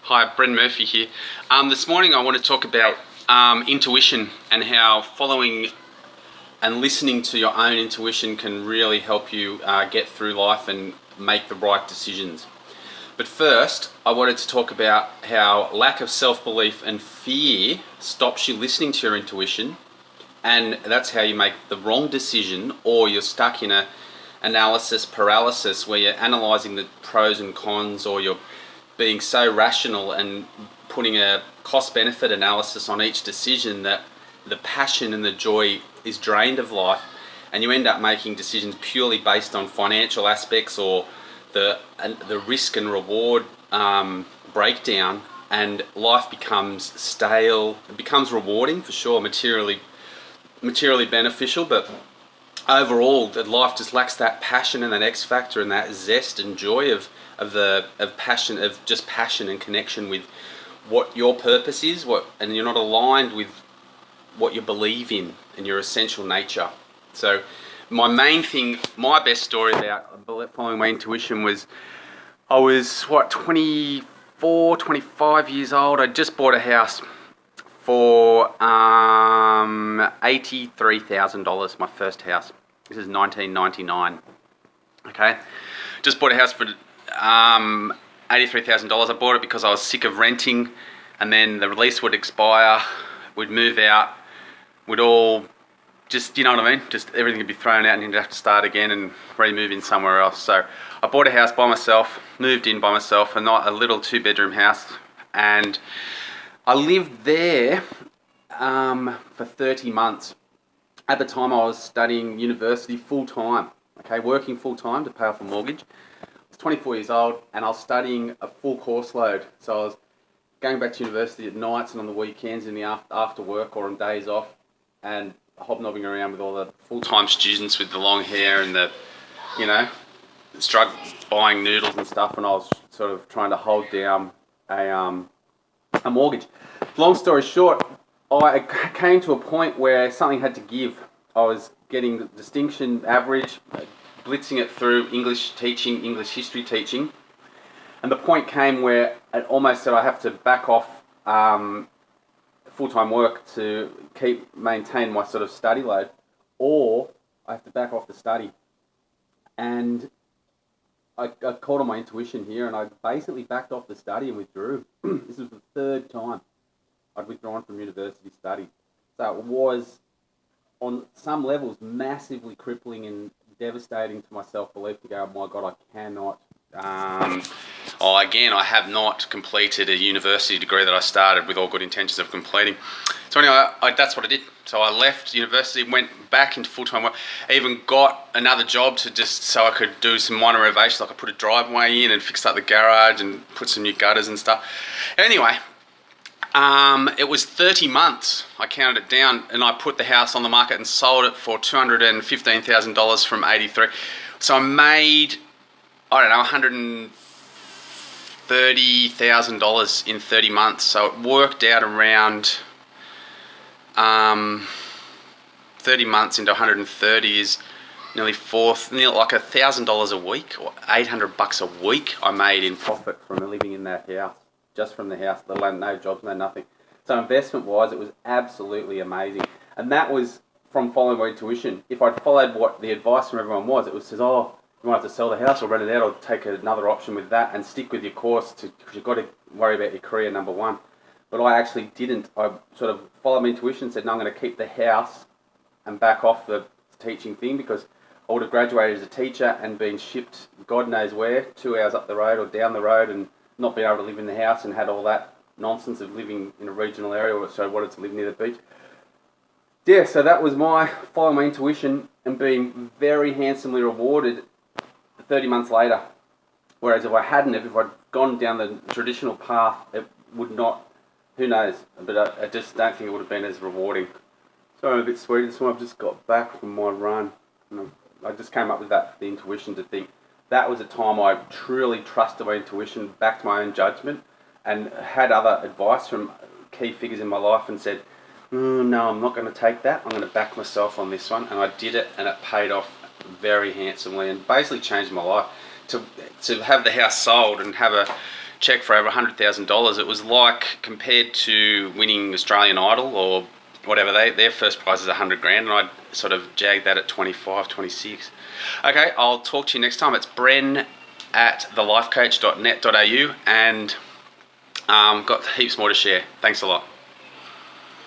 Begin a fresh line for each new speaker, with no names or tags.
Hi, Brendan Murphy here. This morning I want to talk about intuition and how following and listening to your own intuition can really help you get through life and make the right decisions. But first, I wanted to talk about how lack of self-belief and fear stops you listening to your intuition, and that's how you make the wrong decision, or you're stuck in a analysis paralysis where you're analysing the pros and cons, or you're being so rational and putting a cost-benefit analysis on each decision that the passion and the joy is drained of life, and you end up making decisions purely based on financial aspects or the risk and reward breakdown, and life becomes stale. It becomes rewarding for sure, materially beneficial, but overall the life just lacks that passion and that X factor and that zest and joy of passion and connection with what your purpose is, and you're not aligned with what you believe in and your essential nature. So my best story about following my intuition was, I was 24, 25 years old. I just bought a house for $83,000, my first house. This is 1999. Okay, just bought a house for $83,000. I bought it because I was sick of renting, and then the lease would expire, we'd move out, we'd all just, you know what I mean? Just everything would be thrown out and you'd have to start again and re-move in somewhere else. So I bought a house by myself, moved in by myself, a little 2-bedroom house, and I lived there for 30 months. At the time I was studying university full-time, okay, working full-time to pay off a mortgage. I was 24 years old and I was studying a full course load. So I was going back to university at nights and on the weekends in the after work or on days off, and hobnobbing around with all the full-time students with the long hair and the, struggle buying noodles and stuff, and I was sort of trying to hold down a mortgage. Long story short, I came to a point where something had to give. I was getting the distinction average, blitzing it through English teaching, English history teaching, and the point came where it almost said I have to back off full-time work to maintain my sort of study load, or I have to back off the study. And I called on my intuition here, and I basically backed off the study and withdrew. This was the third time I'd withdrawn from university study. So it was, on some levels, massively crippling and devastating to my self-belief to go, oh my God, I cannot. I have not completed a university degree that I started with all good intentions of completing. So anyway, that's what I did. So I left university, went back into full-time work. I even got another job so I could do some minor renovations, like I put a driveway in and fixed up the garage and put some new gutters and stuff. Anyway, it was 30 months, I counted it down, and I put the house on the market and sold it for $215,000 from 83. So I made, $130,000 in 30 months. So it worked out around 30 months into 130 is nearly like $1,000 a week, or $800 a week I made in profit from living in that house, just from the house, let alone no jobs, no nothing. So investment wise, it was absolutely amazing. And that was from following my intuition. If I'd followed what the advice from everyone was, it was says, oh, you might have to sell the house or rent it out or take another option with that and stick with your course, because you've got to worry about your career, number one. But I actually didn't. I sort of followed my intuition and said, no, I'm going to keep the house and back off the teaching thing, because I would have graduated as a teacher and been shipped God knows where, 2 hours up the road or down the road, and not been able to live in the house and had all that nonsense of living in a regional area, so I wanted to live near the beach. Yeah, so that was my following my intuition and being very handsomely rewarded 30 months later. Whereas if I hadn't, if I'd gone down the traditional path, it would not, who knows, but I just don't think it would have been as rewarding. So I'm a bit sweaty this morning. I've just got back from my run, and I just came up with the intuition to think that was a time I truly trusted my intuition, backed my own judgment, and had other advice from key figures in my life and said, no, I'm not going to take that. I'm going to back myself on this one. And I did it, and it paid off very handsomely and basically changed my life. To have the house sold and have a check for over $100,000. It was like, compared to winning Australian Idol or whatever, their first prize is 100 grand, and I sort of jagged that at 25, 26. Okay, I'll talk to you next time. It's Bren at thelifecoach.net.au, and got heaps more to share. Thanks a lot.